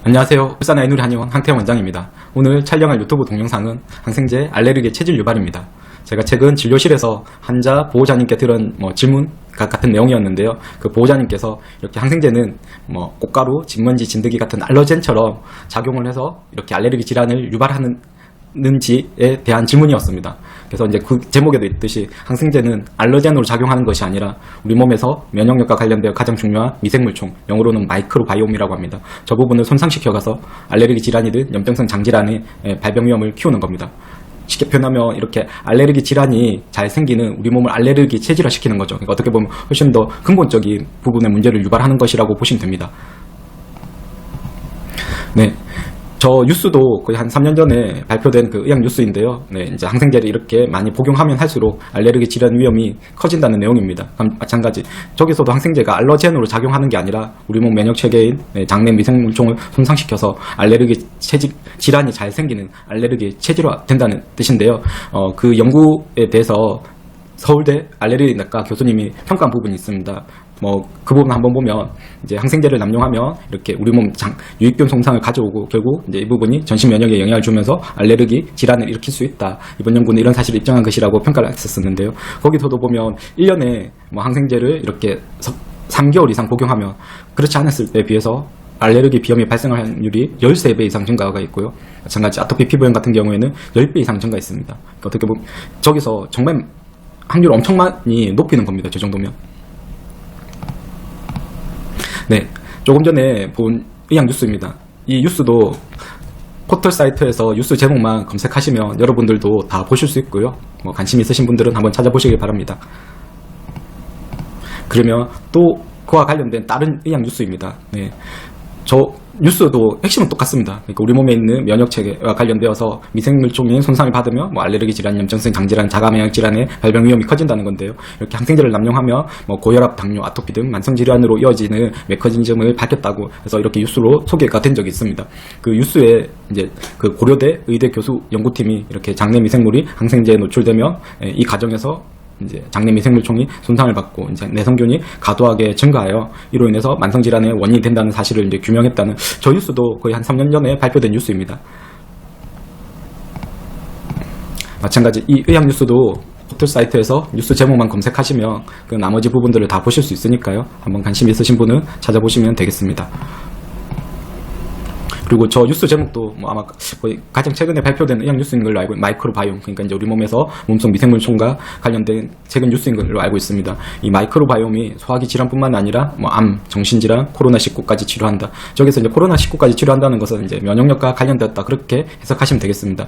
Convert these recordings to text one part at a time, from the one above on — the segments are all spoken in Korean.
안녕하세요. 울산 아이누리 한의원 황태영 원장입니다. 오늘 촬영할 유튜브 동영상은 항생제 알레르기 체질 유발입니다. 제가 최근 진료실에서 환자 보호자님께 들은 질문 같은 내용이었는데요. 그 보호자님께서 이렇게 항생제는 꽃가루, 진먼지, 진드기 같은 알러젠처럼 작용을 해서 이렇게 알레르기 질환을 유발하는지에 대한 질문이었습니다. 그래서 이제 그 제목에도 있듯이 항생제는 알러젠으로 작용하는 것이 아니라 우리 몸에서 면역력과 관련되어 가장 중요한 미생물총, 영어로는 마이크로바이옴이라고 합니다. 저 부분을 손상시켜가서 알레르기 질환이든 염증성 장질환의 발병 위험을 키우는 겁니다. 쉽게 표현하면 이렇게 알레르기 질환이 잘 생기는 우리 몸을 알레르기 체질화시키는 거죠. 그러니까 어떻게 보면 훨씬 더 근본적인 부분의 문제를 유발하는 것이라고 보시면 됩니다. 네. 저 뉴스도 거의 한 3년 전에 발표된 그 의학 뉴스인데요. 네, 이제 항생제를 이렇게 많이 복용하면 할수록 알레르기 질환 위험이 커진다는 내용입니다. 마찬가지. 저기서도 항생제가 알러젠으로 작용하는 게 아니라 우리 몸 면역 체계인 장내 미생물총을 손상시켜서 알레르기 질환이 잘 생기는 알레르기 체질화 된다는 뜻인데요. 그 연구에 대해서 서울대 알레르기학과 교수님이 평가한 부분이 있습니다. 그 부분 한번 보면 이제 항생제를 남용하면 이렇게 우리 몸 유익균 손상을 가져오고 결국 이제 이 부분이 전신 면역에 영향을 주면서 알레르기 질환을 일으킬 수 있다. 이번 연구는 이런 사실을 입증한 것이라고 평가를 했었는데요. 거기서도 보면 1년에 항생제를 이렇게 3개월 이상 복용하면 그렇지 않았을 때에 비해서 알레르기 비염이 발생할 확률이 13배 이상 증가가 있고요. 마찬가지 아토피 피부염 같은 경우에는 10배 이상 증가했습니다. 그러니까 어떻게 보면 저기서 정말 확률을 엄청 많이 높이는 겁니다. 저 정도면. 네, 조금 전에 본 의학 뉴스입니다. 이 뉴스도 포털 사이트에서 뉴스 제목만 검색하시면 여러분들도 다 보실 수 있고요. 관심 있으신 분들은 한번 찾아보시길 바랍니다. 그러면 또 그와 관련된 다른 의학 뉴스입니다. 네, 저 뉴스도 핵심은 똑같습니다. 그러니까 우리 몸에 있는 면역 체계와 관련되어서 미생물총의 손상을 받으면 알레르기 질환, 염증성 장질환, 자가면역 질환의 발병 위험이 커진다는 건데요. 이렇게 항생제를 남용하면 고혈압, 당뇨, 아토피 등 만성 질환으로 이어지는 메커니즘을 밝혔다고 해서 이렇게 뉴스로 소개가 된 적이 있습니다. 그 뉴스에 이제 그 고려대 의대 교수 연구팀이 이렇게 장내 미생물이 항생제에 노출되면 이 과정에서 이제 장내 미생물총이 손상을 받고 이제 내성균이 과도하게 증가하여 이로 인해서 만성 질환의 원인이 된다는 사실을 이제 규명했다는 저 뉴스도 거의 한 3년 전에 발표된 뉴스입니다. 마찬가지 이 의학 뉴스도 포털 사이트에서 뉴스 제목만 검색하시면 그 나머지 부분들을 다 보실 수 있으니까요. 한번 관심 있으신 분은 찾아보시면 되겠습니다. 그리고 저 뉴스 제목도 아마 거의 가장 최근에 발표된 의학 뉴스인 걸로 알고 마이크로바이옴, 그러니까 이제 우리 몸에서 몸속 미생물총과 관련된 최근 뉴스인 걸로 알고 있습니다. 이 마이크로바이옴이 소화기 질환뿐만 아니라 암, 정신질환, 코로나19까지 치료한다. 저기서 이제 코로나19까지 치료한다는 것은 이제 면역력과 관련되었다, 그렇게 해석하시면 되겠습니다.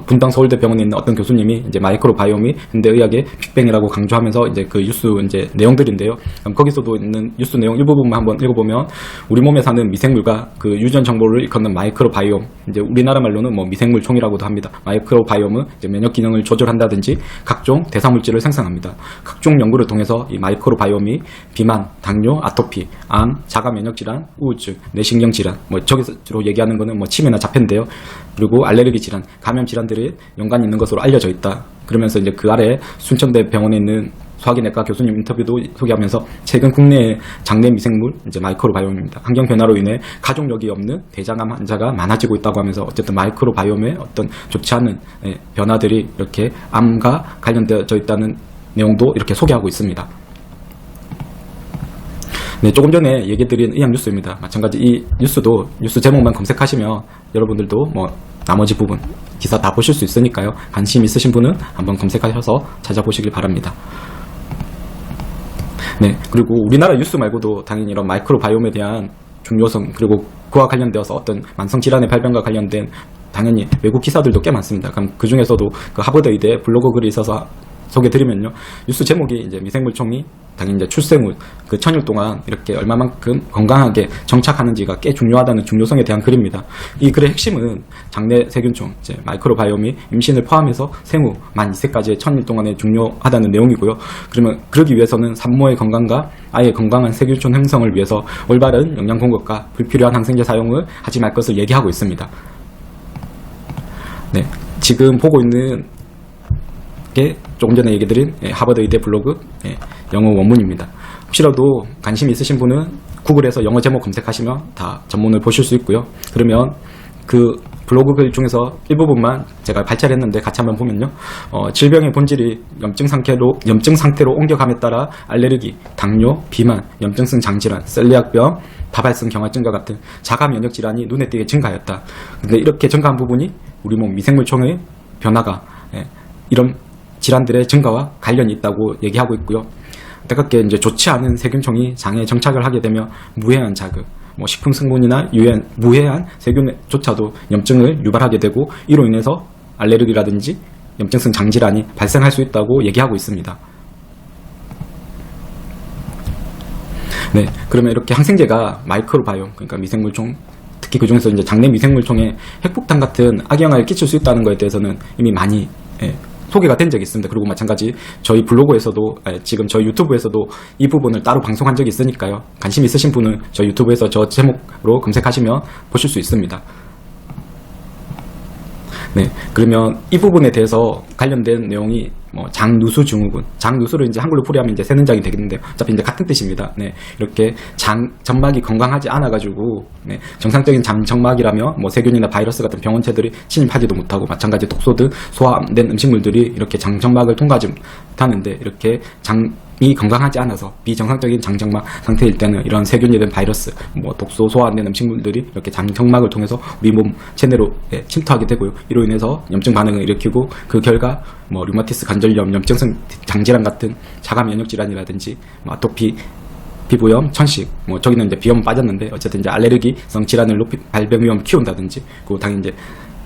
분당 서울대 병원에 있는 어떤 교수님이 이제 마이크로바이옴이 현대의학의 빅뱅이라고 강조하면서 이제 그 뉴스 이제 내용들인데요. 거기서도 있는 뉴스 내용 일부분만 한번 읽어보면 우리 몸에 사는 미생물과 그 유전 정보를 일컫는 마이크로바이옴, 이제 우리나라 말로는 미생물총이라고도 합니다. 마이크로바이옴은 이제 면역 기능을 조절한다든지 각종 대사물질을 생성합니다. 각종 연구를 통해서 이 마이크로바이옴이 비만, 당뇨, 아토피, 암, 자가 면역 질환, 우울증, 뇌신경 질환, 저기서 주로 얘기하는 거는 치매나 자폐인데요. 그리고 알레르기 질환, 감염 질환들이 연관이 있는 것으로 알려져 있다. 그러면서 이제 그 아래 순천대 병원에 있는 소화기내과 교수님 인터뷰도 소개하면서 최근 국내의 장내 미생물 이제 마이크로바이옴입니다. 환경 변화로 인해 가족력이 없는 대장암 환자가 많아지고 있다고 하면서 어쨌든 마이크로바이옴의 어떤 좋지 않은 변화들이 이렇게 암과 관련되어져 있다는 내용도 이렇게 소개하고 있습니다. 네, 조금 전에 얘기 드린 의학 뉴스입니다. 마찬가지 이 뉴스도 뉴스 제목만 검색하시면 여러분들도 나머지 부분 기사 다 보실 수 있으니까요. 관심 있으신 분은 한번 검색하셔서 찾아보시길 바랍니다. 네, 그리고 우리나라 뉴스 말고도 당연히 이런 마이크로바이옴에 대한 중요성, 그리고 그와 관련되어서 어떤 만성 질환의 발병과 관련된 당연히 외국 기사들도 꽤 많습니다. 그럼 그 중에서도 그 하버드 의대 블로그 글이 있어서 소개드리면요. 뉴스 제목이 이제 미생물총이 당연히 이제 출생 후 그 1000일 동안 이렇게 얼마만큼 건강하게 정착하는지가 꽤 중요하다는 중요성에 대한 글입니다. 이 글의 핵심은 장내 세균총, 이제 마이크로바이옴이 임신을 포함해서 생후 만 2세까지의 1000일 동안에 중요하다는 내용이고요. 그러면 그러기 위해서는 산모의 건강과 아이의 건강한 세균총 형성을 위해서 올바른 영양 공급과 불필요한 항생제 사용을 하지 말 것을 얘기하고 있습니다. 네, 지금 보고 있는 게 조금 전에 얘기드린 하버드 의대 블로그 영어 원문입니다. 혹시라도 관심 있으신 분은 구글에서 영어 제목 검색하시면 다 전문을 보실 수 있고요. 그러면 그 블로그 글 중에서 일부분만 제가 발췌를 했는데 같이 한번 보면요. 질병의 본질이 염증 상태로 옮겨감에 따라 알레르기, 당뇨, 비만, 염증성 장질환, 셀리악병, 다발성 경화증과 같은 자가 면역 질환이 눈에 띄게 증가하였다. 근데 이렇게 증가한 부분이 우리 몸 미생물총의 변화가 이런 질환들의 증가와 관련이 있다고 얘기하고 있고요. 안타깝게 이제 좋지 않은 세균총이 장에 정착을 하게 되면 무해한 자극, 뭐 식품 성분이나 무해한 세균조차도 염증을 유발하게 되고 이로 인해서 알레르기라든지 염증성 장질환이 발생할 수 있다고 얘기하고 있습니다. 네, 그러면 이렇게 항생제가 마이크로바이옴, 그러니까 미생물총, 특히 그 중에서 이제 장내 미생물총에 핵폭탄 같은 악영향을 끼칠 수 있다는 것에 대해서는 이미 많이 소개가 된 적이 있습니다. 그리고 마찬가지 저희 블로그에서도 지금 저희 유튜브에서도 이 부분을 따로 방송한 적이 있으니까요. 관심 있으신 분은 저희 유튜브에서 저 제목으로 검색하시면 보실 수 있습니다. 네, 그러면 이 부분에 대해서 관련된 내용이 뭐 장누수 증후군, 장누수를 이제 한글로 풀이하면 이제 새는장이 되겠는데요. 어차피 이제 같은 뜻입니다. 네, 이렇게 점막이 건강하지 않아가지고 정상적인 점막이라면 뭐 세균이나 바이러스 같은 병원체들이 침입하지도 못하고 마찬가지 독소 등 소화 안 된 음식물들이 이렇게 장점막을 통과하지 못하는데 이렇게 장이 건강하지 않아서 비정상적인 장점막 상태일 때는 이런 세균이든 바이러스, 뭐 독소 소화 안 된 음식물들이 이렇게 장점막을 통해서 우리 몸 체내로 침투하게 되고요. 이로 인해서 염증 반응을 일으키고 그 결과 뭐 류마티스 관절염, 염증성 장질환 같은 자가 면역 질환이라든지 뭐 아토피, 피부염, 천식, 뭐 저기는 이제 비염 빠졌는데 어쨌든 이제 알레르기성 질환을 발병 위험 키운다든지, 그리고 당연히 이제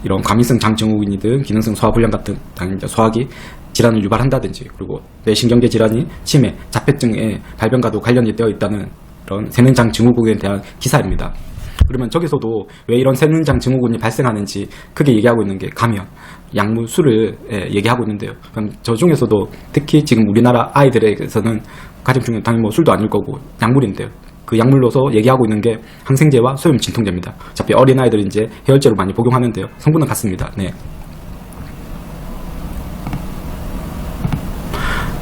이런 과민성 장증후군이든 기능성 소화불량 같은 당연히 이제 소화기 질환을 유발한다든지, 그리고 뇌신경계 질환이 치매, 자폐증의 발병과도 관련이 되어 있다는 그런 새는장 증후군에 대한 기사입니다. 그러면 저기서도 왜 이런 새는장 증후군이 발생하는지 크게 얘기하고 있는 게 감염, 약물, 술을 얘기하고 있는데요. 그럼 저 중에서도 특히 지금 우리나라 아이들에게서는 가장 중요한 당연히 뭐 술도 아닐 거고 약물인데요. 그 약물로서 얘기하고 있는 게 항생제와 소염 진통제입니다. 어차피 어린아이들 이제 해열제로 많이 복용하는데요. 성분은 같습니다. 네.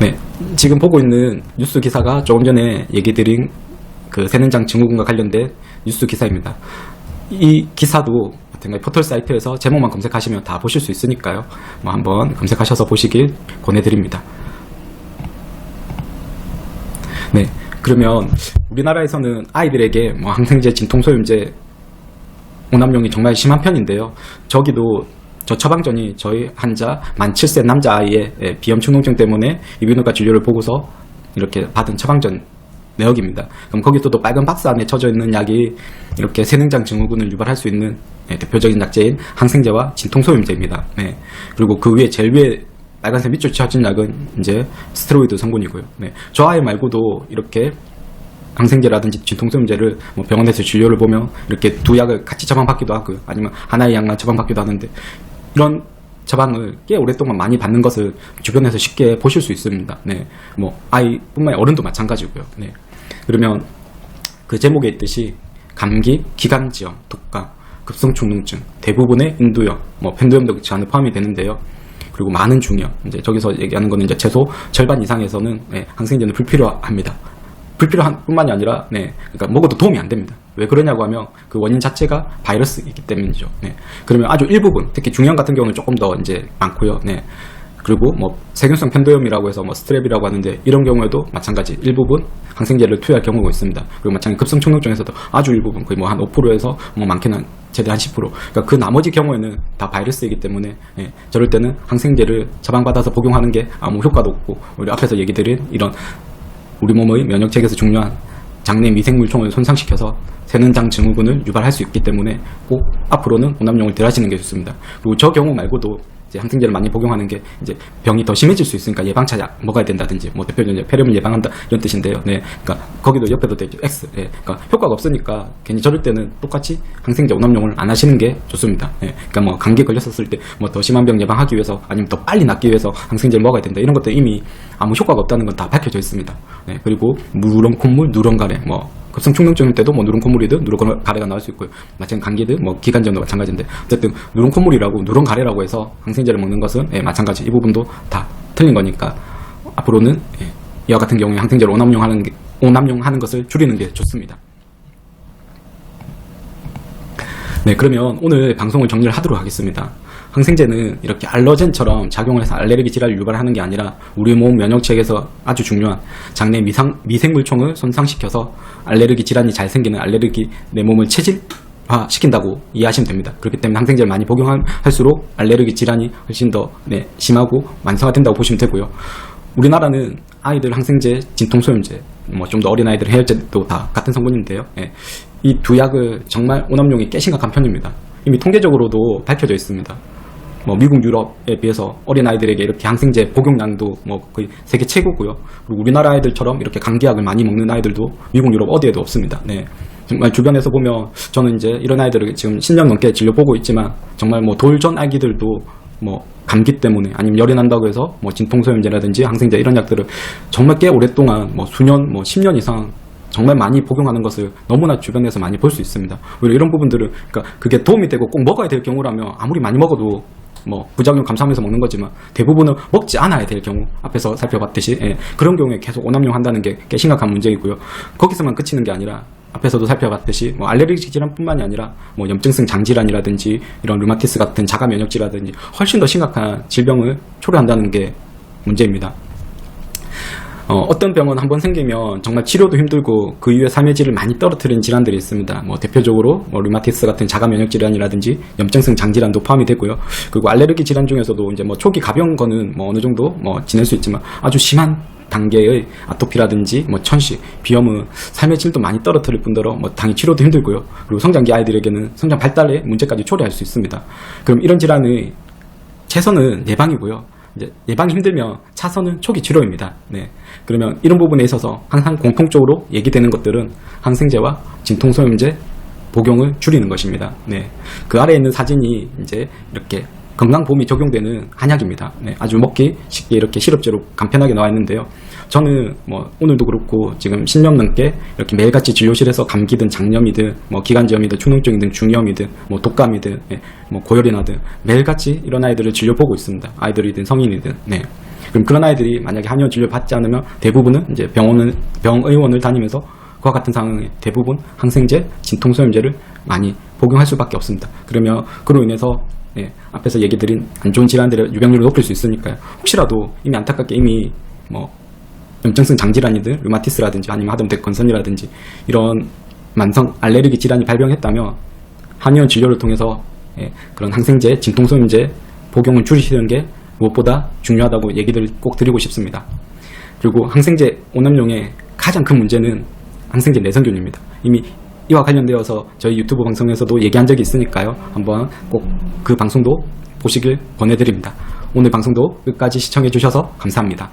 네. 지금 보고 있는 뉴스 기사가 조금 전에 얘기 드린 그 새는장 증후군과 관련된 뉴스 기사입니다. 이 기사도 포털 사이트에서 제목만 검색하시면 다 보실 수 있으니까요. 뭐 한번 검색하셔서 보시길 권해드립니다. 네, 그러면 우리나라에서는 아이들에게 뭐 항생제, 진통소염제, 오남용이 정말 심한 편인데요. 저기도 저 처방전이 저희 환자 만 7세 남자아이의 비염 충농증 때문에 이비인후과 진료를 보고서 이렇게 받은 처방전 내역입니다. 그럼 거기서도 빨간 박스 안에 쳐져 있는 약이 이렇게 새는장 증후군을 유발할 수 있는 대표적인 약제인 항생제와 진통소염제입니다. 네. 그리고 그 위에 제일 위에 빨간색 밑줄 쳐진 약은 이제 스테로이드 성분이고요. 네. 저 아이 말고도 이렇게 항생제라든지 진통소염제를 뭐 병원에서 진료를 보면 이렇게 두 약을 같이 처방받기도 하고요. 아니면 하나의 약만 처방받기도 하는데 이런 처방을 꽤 오랫동안 많이 받는 것을 주변에서 쉽게 보실 수 있습니다. 네. 뭐 아이뿐만 아니라 어른도 마찬가지고요. 네. 그러면 그 제목에 있듯이 감기, 기관지염, 독감, 급성충농증, 대부분의 인두염, 뭐 펜두염도 질환에 포함이 되는데요. 그리고 많은 중이염, 이제 저기서 얘기하는 거는 이제 최소 절반 이상에서는 항생제는 불필요합니다. 불필요한 뿐만이 아니라, 그러니까 먹어도 도움이 안 됩니다. 왜 그러냐고 하면 그 원인 자체가 바이러스이기 때문이죠. 그러면 아주 일부분, 특히 중염 같은 경우는 조금 더 이제 많고요. 그리고 뭐 세균성 편도염이라고 해서 뭐 스트랩이라고 하는데 이런 경우에도 마찬가지 일부분 항생제를 투여할 경우가 있습니다. 그리고 마찬가지 급성충농증에서도 아주 일부분 거의 뭐 한 5%에서 뭐 많게는 최대 한 10%. 그러니까 그 나머지 경우에는 다 바이러스이기 때문에 저럴 때는 항생제를 처방받아서 복용하는 게 아무 효과도 없고 우리 앞에서 얘기 드린 이런 우리 몸의 면역 체계에서 중요한 장내 미생물총을 손상시켜서 새는장 증후군을 유발할 수 있기 때문에 꼭 앞으로는 오남용을 덜 하시는 게 좋습니다. 그리고 저 경우 말고도 이제 항생제를 많이 복용하는 게 이제 병이 더 심해질 수 있으니까 예방차 약 먹어야 된다든지 뭐 대표적으로 폐렴을 예방한다 이런 뜻인데요. 그러니까 거기도 옆에도 되죠. X. 그러니까 효과가 없으니까 괜히 저럴 때는 똑같이 항생제 오남용을 안 하시는 게 좋습니다. 그러니까 뭐 감기 걸렸었을 때 뭐 더 심한 병 예방하기 위해서 아니면 더 빨리 낫기 위해서 항생제를 먹어야 된다 이런 것들 이미 아무 효과가 없다는 건 다 밝혀져 있습니다. 그리고 누런 콧물, 누런 가래 뭐 급성 충농증 때도 뭐 누런 콧물이든 누런 가래가 나올 수 있고요. 마찬가지 감기든 뭐 기관지염도 마찬가지인데 어쨌든 누런 콧물이라고 누런 가래라고 해서 항생제를 먹는 것은 마찬가지 이 부분도 다 틀린 거니까 앞으로는 이와 같은 경우에 항생제를 오남용하는 것을 줄이는 게 좋습니다. 네, 그러면 오늘 방송을 정리를 하도록 하겠습니다. 항생제는 이렇게 알러젠처럼 작용을 해서 알레르기 질환을 유발하는 게 아니라 우리 몸 면역체계에서 아주 중요한 장내 미생물총을 손상시켜서 알레르기 질환이 잘 생기는 알레르기 내 몸을 체질화시킨다고 이해하시면 됩니다. 그렇기 때문에 항생제를 많이 복용할수록 알레르기 질환이 훨씬 더 심하고 완성화된다고 보시면 되고요. 우리나라는 아이들 항생제, 진통소염제, 좀 더 어린 아이들 해열제도 다 같은 성분인데요. 이 두 약을 정말 오남용이 꽤 심각한 편입니다. 이미 통계적으로도 밝혀져 있습니다. 미국, 유럽에 비해서 어린 아이들에게 이렇게 항생제 복용량도 거의 세계 최고고요. 그리고 우리나라 아이들처럼 이렇게 감기약을 많이 먹는 아이들도 미국, 유럽 어디에도 없습니다. 정말 주변에서 보면 저는 이제 이런 아이들을 지금 10년 넘게 진료보고 있지만 정말 돌전 아기들도 감기 때문에 아니면 열이 난다고 해서 진통소염제라든지 항생제 이런 약들을 정말 꽤 오랫동안 수년, 10년 이상 정말 많이 복용하는 것을 너무나 주변에서 많이 볼 수 있습니다. 오히려 이런 부분들은 그러니까 그게 도움이 되고 꼭 먹어야 될 경우라면 아무리 많이 먹어도 부작용 감수하면서 먹는 거지만 대부분은 먹지 않아야 될 경우 앞에서 살펴봤듯이 그런 경우에 계속 오남용 한다는 게 꽤 심각한 문제이고요. 거기서만 그치는 게 아니라 앞에서도 살펴봤듯이 알레르기 질환뿐만이 아니라 염증성 장질환이라든지 이런 류마티스 같은 자가 면역질이라든지 훨씬 더 심각한 질병을 초래한다는 게 문제입니다. 어떤 병은 한번 생기면 정말 치료도 힘들고 그 이후에 삶의 질을 많이 떨어뜨리는 질환들이 있습니다. 대표적으로 류마티스 같은 자가 면역 질환이라든지 염증성 장질환도 포함이 되고요. 그리고 알레르기 질환 중에서도 이제 초기 가벼운 거는 어느 정도 지낼 수 있지만 아주 심한 단계의 아토피라든지 천식, 비염은 삶의 질도 많이 떨어뜨릴 뿐더러 당연히 치료도 힘들고요. 그리고 성장기 아이들에게는 성장 발달에 문제까지 초래할 수 있습니다. 그럼 이런 질환의 최선은 예방이고요. 이제 예방이 힘들면 차선은 초기 치료입니다. 그러면 이런 부분에 있어서 항상 공통적으로 얘기되는 것들은 항생제와 진통소염제 복용을 줄이는 것입니다. 그 아래에 있는 사진이 이제 이렇게 건강보험이 적용되는 한약입니다. 아주 먹기 쉽게 이렇게 시럽제로 간편하게 나와 있는데요. 저는 오늘도 그렇고 지금 10년 넘게 이렇게 매일같이 진료실에서 감기든 장염이든 기관지염이든 충농증이든 중이염이든 독감이든 고열이나든 매일같이 이런 아이들을 진료보고 있습니다. 아이들이든 성인이든. 그럼 그런 아이들이 만약에 한의원 진료 받지 않으면 대부분은 이제 병의원을 다니면서 그와 같은 상황에 대부분 항생제, 진통소염제를 많이 복용할 수밖에 없습니다. 그러면 그로 인해서 앞에서 얘기 드린 안 좋은 질환들의 유병률을 높일 수 있으니까요. 혹시라도 이미 안타깝게 이미 염증성 장질환이든 류마티스라든지 아니면 하다못해 건선이라든지 이런 만성 알레르기 질환이 발병했다면 한의원 진료를 통해서 그런 항생제, 진통소염제 복용을 줄이시는 게 무엇보다 중요하다고 얘기를 꼭 드리고 싶습니다. 그리고 항생제 오남용의 가장 큰 문제는 항생제 내성균입니다. 이미 이와 관련되어서 저희 유튜브 방송에서도 얘기한 적이 있으니까요. 한번 꼭 그 방송도 보시길 권해드립니다. 오늘 방송도 끝까지 시청해 주셔서 감사합니다.